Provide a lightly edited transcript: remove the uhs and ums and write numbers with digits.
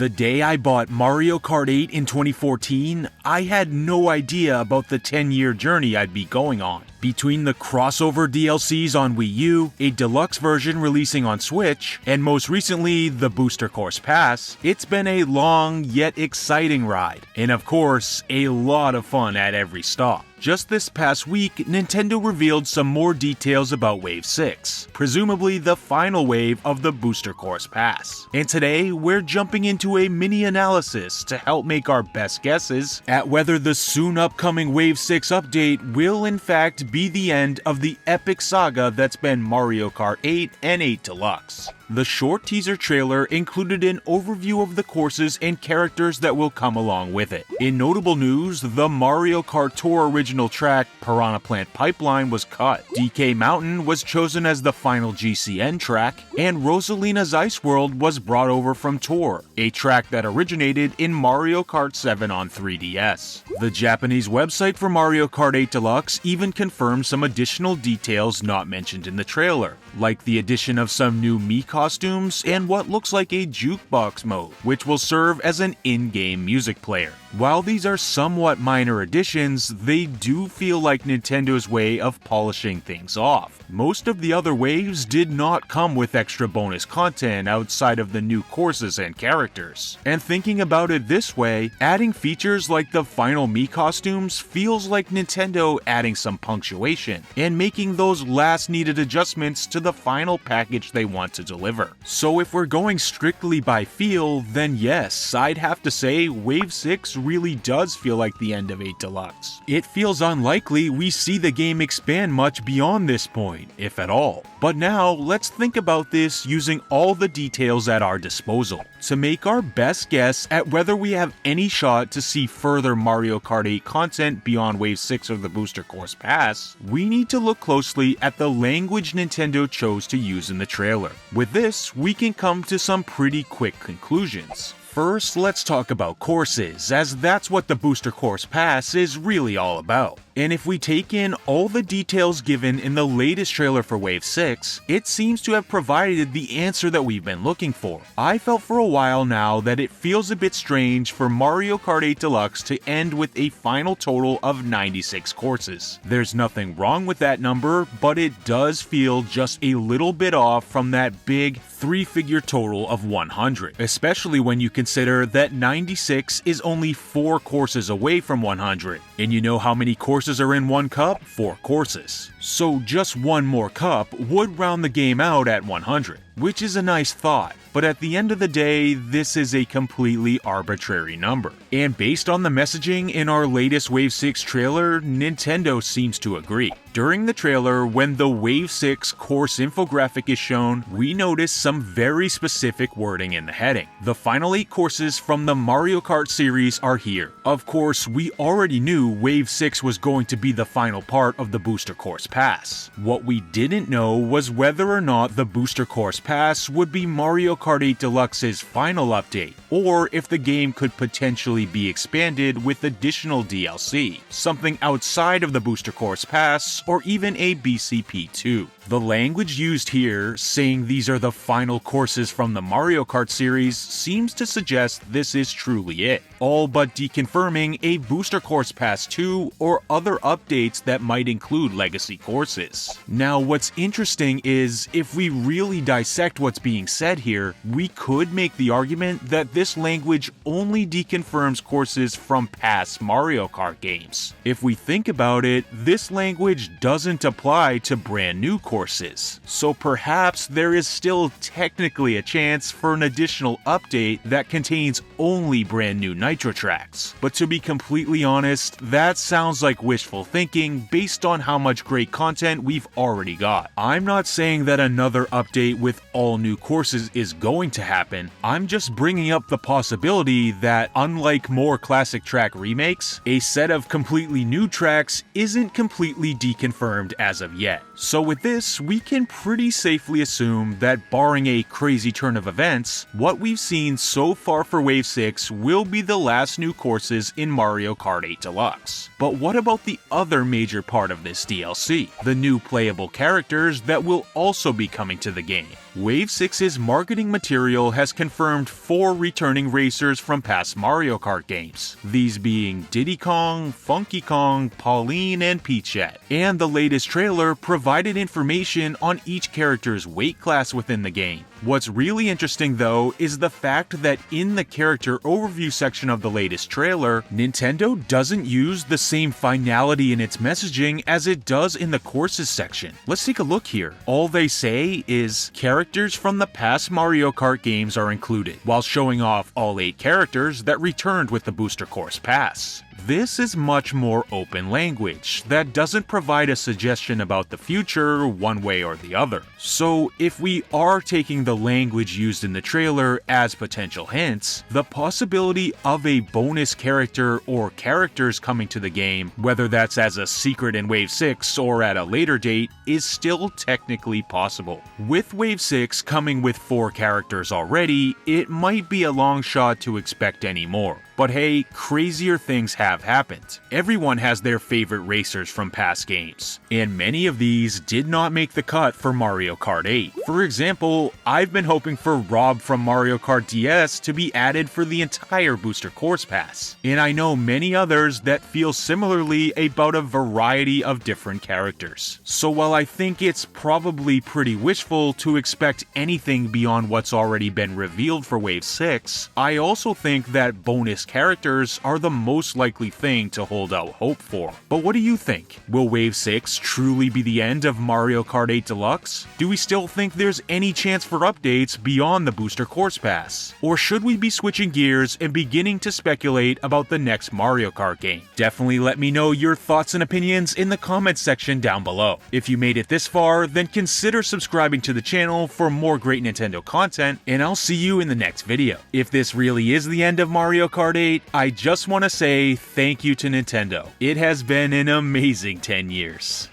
The day I bought Mario Kart 8 in 2014, I had no idea about the 10-year journey I'd be going on. Between the crossover DLCs on Wii U, a deluxe version releasing on Switch, and most recently the Booster Course Pass, it's been a long yet exciting ride, and of course, a lot of fun at every stop. Just this past week, Nintendo revealed some more details about Wave 6, presumably the final wave of the Booster Course Pass. And today, we're jumping into a mini analysis to help make our best guesses at whether the soon upcoming Wave 6 update will in fact be the end of the epic saga that's been Mario Kart 8 and 8 Deluxe. The short teaser trailer included an overview of the courses and characters that will come along with it. In notable news, the Mario Kart Tour original track Piranha Plant Pipeline was cut, DK Mountain was chosen as the final GCN track, and Rosalina's Ice World was brought over from Tour, a track that originated in Mario Kart 7 on 3DS. The Japanese website for Mario Kart 8 Deluxe even confirmed some additional details not mentioned in the trailer, like the addition of some new Mii costumes and what looks like a jukebox mode, which will serve as an in-game music player. While these are somewhat minor additions, they do feel like Nintendo's way of polishing things off. Most of the other waves did not come with extra bonus content outside of the new courses and characters. And thinking about it this way, adding features like the final Mii costumes feels like Nintendo adding some punctuation and making those last needed adjustments to the final package they want to deliver. So if we're going strictly by feel, then yes, I'd have to say Wave 6 really does feel like the end of 8 Deluxe. It feels unlikely we see the game expand much beyond this point, if at all. But now, let's think about this using all the details at our disposal. To make our best guess at whether we have any shot to see further Mario Kart 8 content beyond Wave 6 of the Booster Course Pass, we need to look closely at the language Nintendo chose to use in the trailer. With this, we can come to some pretty quick conclusions. First, let's talk about courses, as that's what the Booster Course Pass is really all about. And if we take in all the details given in the latest trailer for Wave 6, it seems to have provided the answer that we've been looking for. I felt for a while now that it feels a bit strange for Mario Kart 8 Deluxe to end with a final total of 96 courses. There's nothing wrong with that number, but it does feel just a little bit off from that big three-figure total of 100, especially when you consider that 96 is only 4 courses away from 100. And you know how many courses are in one cup? 4 courses. So just one more cup would round the game out at 100, which is a nice thought. But at the end of the day, this is a completely arbitrary number. And based on the messaging in our latest Wave 6 trailer, Nintendo seems to agree. During the trailer, when the Wave 6 course infographic is shown, we notice some very specific wording in the heading. The final 8 courses from the Mario Kart series are here. Of course, we already knew Wave 6 was going to be the final part of the Booster Course Pass. What we didn't know was whether or not the Booster Course Pass would be Mario Kart 8 Deluxe's final update, or if the game could potentially be expanded with additional DLC, something outside of the Booster Course Pass, or even a BCP2. The language used here, saying these are the final courses from the Mario Kart series, seems to suggest this is truly it, all but deconfirming a Booster Course Pass 2 or other updates that might include legacy courses. Now, what's interesting is, if we really dissect what's being said here, we could make the argument that this language only deconfirms courses from past Mario Kart games. If we think about it, this language doesn't apply to brand new courses, so perhaps there is still technically a chance for an additional update that contains only brand new Nitro tracks. But to be completely honest, that sounds like wishful thinking based on how much great content we've already got. I'm not saying that another update with all new courses is going to happen. I'm just bringing up the possibility that, unlike more classic track remakes, a set of completely new tracks isn't completely deconfirmed as of yet. So with this, we can pretty safely assume that, barring a crazy turn of events, what we've seen so far for Wave 6 will be the last new courses in Mario Kart 8 Deluxe. But what about the other major part of this DLC? The new playable characters that will also be coming to the game. Wave 6's marketing material has confirmed 4 returning racers from past Mario Kart games, these being Diddy Kong, Funky Kong, Pauline, and Peachette. And the latest trailer provided information on each character's weight class within the game. What's really interesting though is the fact that in the character overview section of the latest trailer, Nintendo doesn't use the same finality in its messaging as it does in the courses section. Let's take a look here. All they say is characters from the past Mario Kart games are included, while showing off all 8 characters that returned with the Booster Course Pass. This is much more open language that doesn't provide a suggestion about the future one way or the other. So if we are taking the language used in the trailer as potential hints, the possibility of a bonus character or characters coming to the game, whether that's as a secret in Wave 6 or at a later date, is still technically possible. With Wave 6 coming with 4 characters already, it might be a long shot to expect any more. But hey, crazier things have happened. Everyone has their favorite racers from past games, and many of these did not make the cut for Mario Kart 8. For example, I've been hoping for Rob from Mario Kart DS to be added for the entire Booster Course Pass, and I know many others that feel similarly about a variety of different characters. So while I think it's probably pretty wishful to expect anything beyond what's already been revealed for Wave 6, I also think that bonus characters are the most likely thing to hold out hope for. But what do you think? Will Wave 6 truly be the end of Mario Kart 8 Deluxe? Do we still think there's any chance for updates beyond the Booster Course Pass? Or should we be switching gears and beginning to speculate about the next Mario Kart game? Definitely let me know your thoughts and opinions in the comments section down below. If you made it this far, then consider subscribing to the channel for more great Nintendo content, and I'll see you in the next video. If this really is the end of Mario Kart 8, I just want to say thank you to Nintendo. It has been an amazing 10 years.